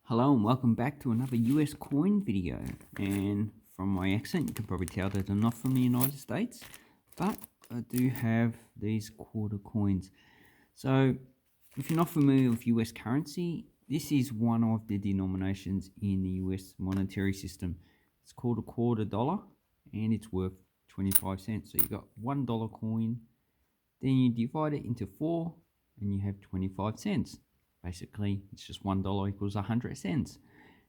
Hello and welcome back to another US coin video, and from my accent you can probably tell that I'm not from the United States, but I do have these quarter coins. So if you're not familiar with US currency, this is one of the denominations in the US monetary system. It's called a quarter dollar and it's worth 25 cents. So you got $1 coin, then you divide it into 4 and you have 25 cents. Basically, it's just $1 equals 100 cents.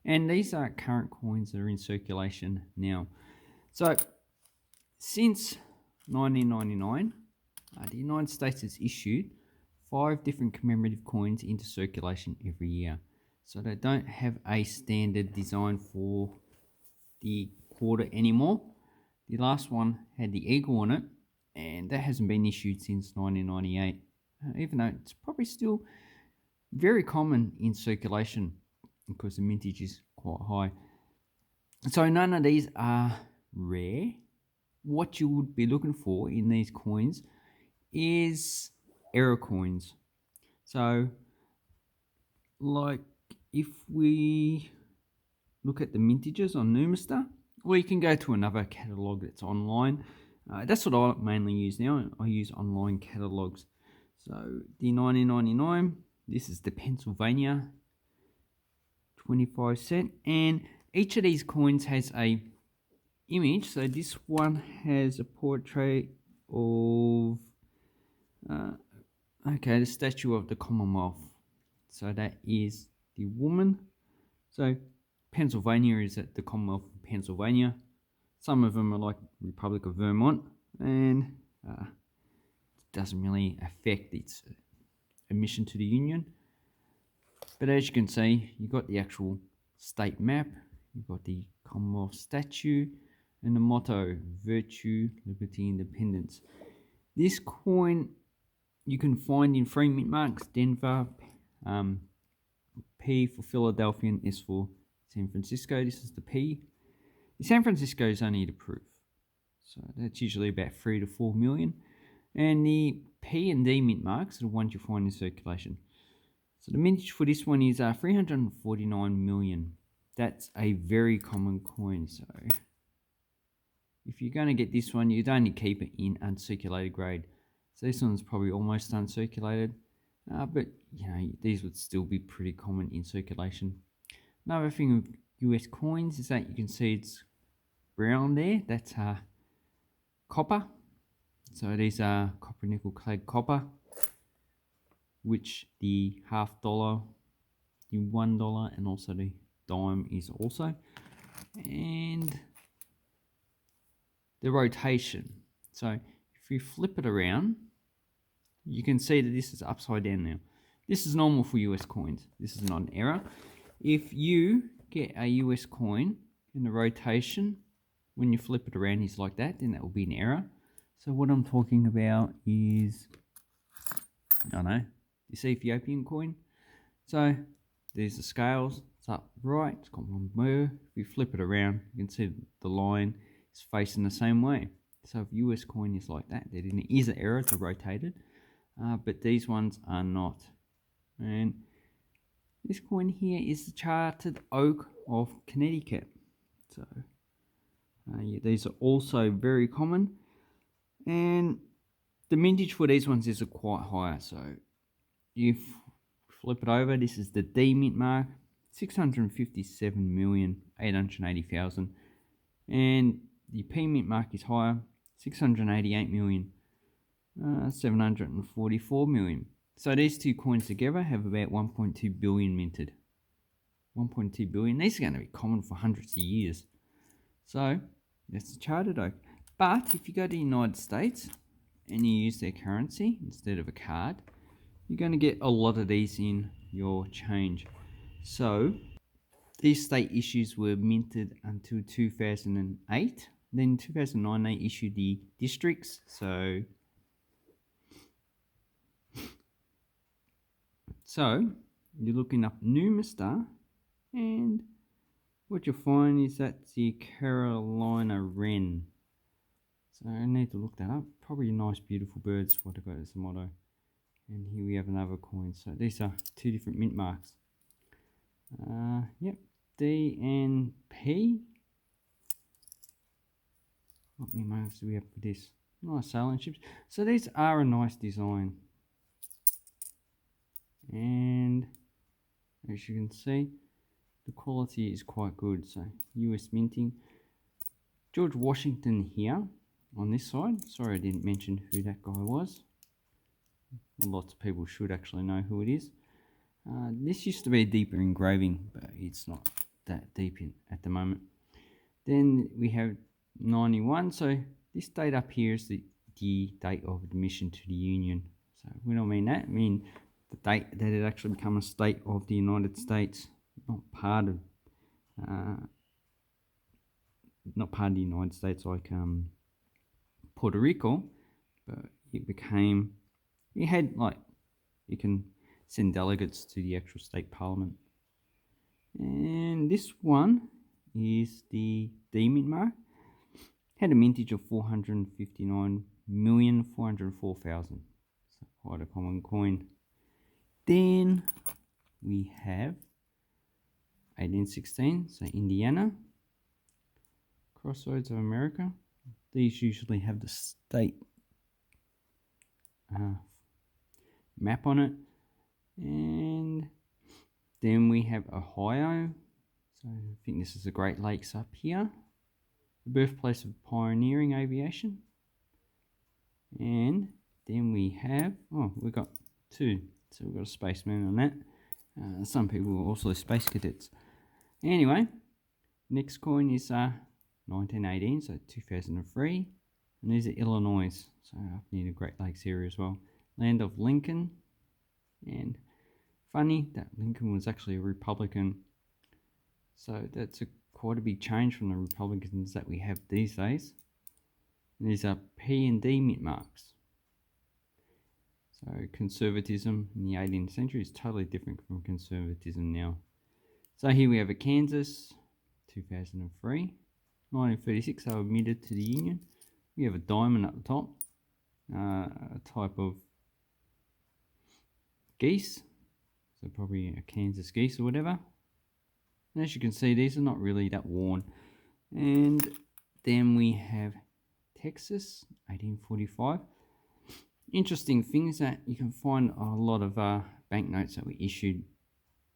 And these are current coins that are in circulation now. So, since 1999, the United States has issued 5 different commemorative coins into circulation every year. So they don't have a standard design for the quarter anymore. The last one had the eagle on it, and that hasn't been issued since 1998, even though it's probably still very common in circulation because the mintage is quite high. So none of these are rare. What you would be looking for in these coins is error coins. So like if we look at the mintages on Numistar, or you can go to another catalogue that's online. That's what I mainly use now. I use online catalogues. So the 1999, this is the Pennsylvania 25 cent, and each of these coins has a image. So this one has a portrait of the Statue of the Commonwealth. So that is the woman. So Pennsylvania is at the Commonwealth of Pennsylvania. Some of them are like Republic of Vermont, and it doesn't really affect its admission to the Union. But as you can see, you've got the actual state map, you've got the Commonwealth statue, and the motto, Virtue, Liberty, Independence. This coin you can find in 3 mint marks, Denver, P for Philadelphia, and S for San Francisco. This is the P. The San Francisco is only the proof, so that's usually about 3 to 4 million. And the P and D mint marks are the ones you find in circulation. So the mintage for this one is 349 million. That's a very common coin. So if you're going to get this one, you'd only keep it in uncirculated grade. So this one's probably almost uncirculated, but you know, these would still be pretty common in circulation. Another thing with US coins is that you can see it's brown there. That's copper. So these are copper nickel clad copper, which the $half, the $1, and also the dime is also. And the rotation. So if you flip it around, you can see that this is upside down now. This is normal for US coins. This is not an error. If you get a US coin and the rotation, when you flip it around is like that, then that will be an error. So what I'm talking about is, I don't know, this Ethiopian coin. So there's the scales, it's up right, it's got one burr. If you flip it around, you can see the line is facing the same way. So if US coin is like that, there is an error to rotate it, but these ones are not. And this coin here is the Chartered Oak of Connecticut. So yeah, these are also very common, and the mintage for these ones is quite higher. So if flip it over, this is the D mint mark, 657,880,000, and the P mint mark is higher, 688,744,000. So these two coins together have about 1.2 billion minted. 1.2 billion. These are going to be common for hundreds of years. So that's the Chartered Oak. But if you go to the United States and you use their currency instead of a card, you're going to get a lot of these in your change. So these state issues were minted until 2008. Then in 2009 they issued the districts. So you're looking up Numistar, and what you'll find is that's the Carolina Wren. So I need to look that up. Probably nice, beautiful birds, what I've got as a motto. And here we have another coin. So these are 2 different mint marks. Yep, D and P. What many marks do we have for this? Nice sailing ships. So these are a nice design. And as you can see, the quality is quite good. So US minting. George Washington here on this side. Sorry I didn't mention who that guy was. Lots of people should actually know who it is. This used to be a deeper engraving, but it's not that deep at the moment. Then we have 91. So this date up here is the date of admission to the Union. So we don't mean that. I mean the date that it actually became a state of the United States, not part of the United States like Puerto Rico, but it became. You had like you can send delegates to the actual state parliament. And this one is the D mint mark. Had a mintage of 459,404,000. So quite a common coin. Then we have 1816, so Indiana. Crossroads of America. These usually have the state map on it. And then we have Ohio. So I think this is the Great Lakes up here. The birthplace of pioneering aviation. And then we have, we've got two. So we've got a spaceman on that. Some people are also space cadets. Anyway, next coin is 1918, so 2003. And these are Illinois, so up near the Great Lakes area as well. Land of Lincoln. And funny that Lincoln was actually a Republican. So that's quite a big change from the Republicans that we have these days. And these are P and D mint marks. So conservatism in the 18th century is totally different from conservatism now. So here we have a Kansas, 2003. 1936, they were admitted to the Union. We have a diamond at the top, a type of geese, so probably a Kansas geese or whatever. And as you can see, these are not really that worn. And then we have Texas, 1845. Interesting thing is that you can find a lot of banknotes that were issued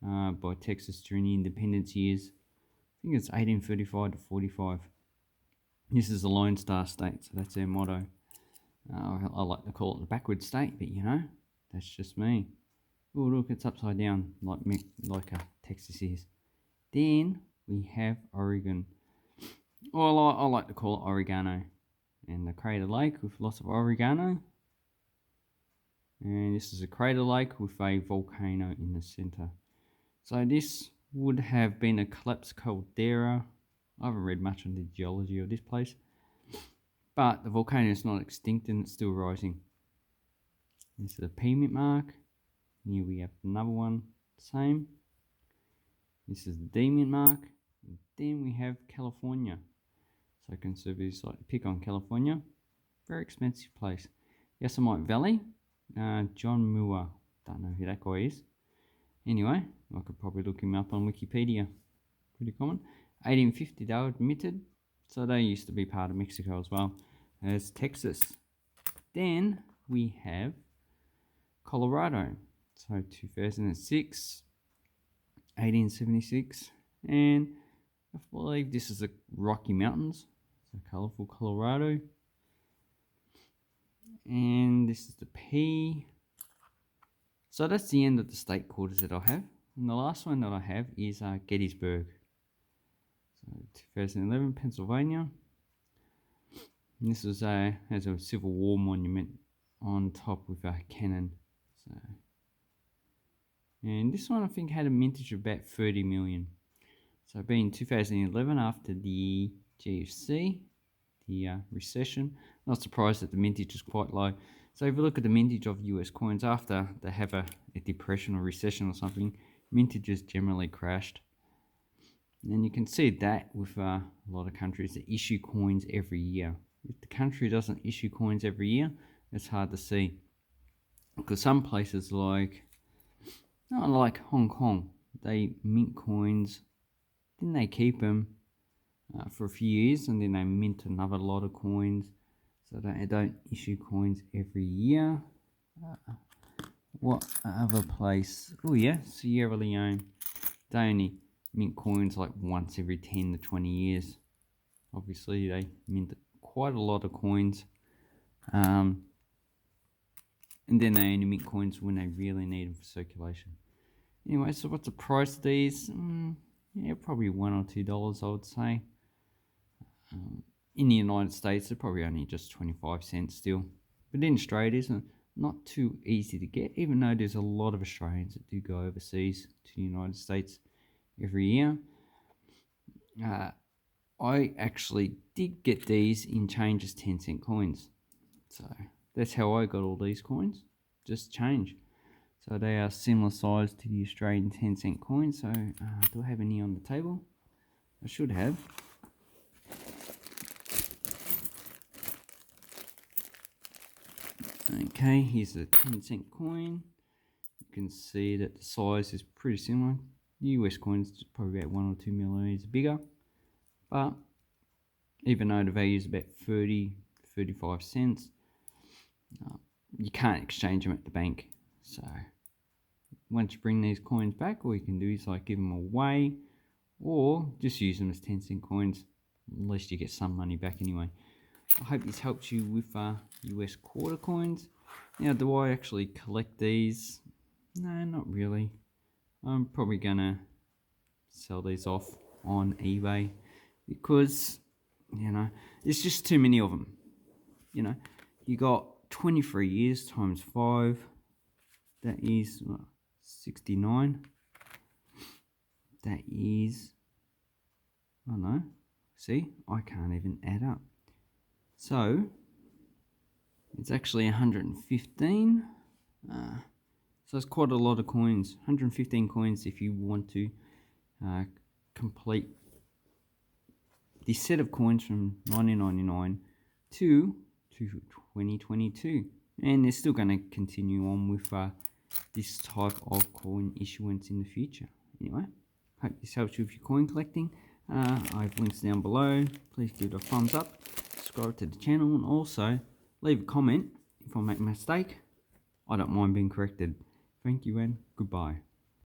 by Texas during the independence years. I think it's 1835 to 45. This is the Lone Star State, so that's their motto. I like to call it the backward state, but you know, that's just me. Oh, look, it's upside down, like Texas is. Then we have Oregon. Well, I like to call it oregano. And the Crater Lake with lots of oregano. And this is a crater lake with a volcano in the center. So this would have been a collapsed caldera. I haven't read much on the geology of this place. But the volcano is not extinct and it's still rising. This is a P mint mark. Here we have another one, same. This is the D mint mark. And then we have California. So conservatives like to pick on California. Very expensive place. Yosemite Valley. John Muir. Don't know who that guy is. Anyway, I could probably look him up on Wikipedia. Pretty common. 1850 they were admitted. So they used to be part of Mexico as well as Texas. Then we have Colorado. So 2006, 1876. And I believe this is the Rocky Mountains. So colourful Colorado. And this is the P. So that's the end of the state quarters that I have. And the last one that I have is Gettysburg. So 2011, Pennsylvania. And this has a Civil War monument on top with a cannon. So, and this one I think had a mintage of about 30 million. So being 2011 after the GFC, the recession. Not surprised that the mintage is quite low. So if you look at the mintage of US coins after they have a depression or recession or something, mintages generally crashed. And you can see that with a lot of countries that issue coins every year. If the country doesn't issue coins every year, it's hard to see. Because some places like Hong Kong, they mint coins, then they keep them for a few years, and then they mint another lot of coins. So they don't issue coins every year. What other place? Oh yeah, Sierra Leone. They only mint coins like once every 10 to 20 years. Obviously, they mint quite a lot of coins. And then they only mint coins when they really need them for circulation. Anyway, so what's the price of these? Yeah, probably $1 or $2, I would say. In the United States, they're probably only just 25 cents still. But in Australia, it's not too easy to get, even though there's a lot of Australians that do go overseas to the United States every year. I actually did get these in changes 10-cent coins. So that's how I got all these coins, just change. So they are similar size to the Australian 10-cent coin. So do I have any on the table? I should have. Okay, here's a 10-cent coin. You can see that the size is pretty similar. The US coins is probably about 1 or 2 millimeters bigger. But even though the value is about 35 cents, you can't exchange them at the bank. So once you bring these coins back, all you can do is like give them away or just use them as 10-cent coins. At least you get some money back anyway. I hope this helps you with US quarter coins. Now, do I actually collect these? No, not really. I'm probably gonna sell these off on eBay because, you know, there's just too many of them. You know, you got 23 years times 5. That is 69. That is, I don't know. See, I can't even add up. So it's actually 115. So it's quite a lot of coins. 115 coins if you want to complete this set of coins from 1999 to 2022. And they're still going to continue on with this type of coin issuance in the future. Anyway, hope this helps you with your coin collecting. I have links down below. Please give it a thumbs up, subscribe to the channel, and also leave a comment if I make a mistake. I don't mind being corrected. Thank you and goodbye.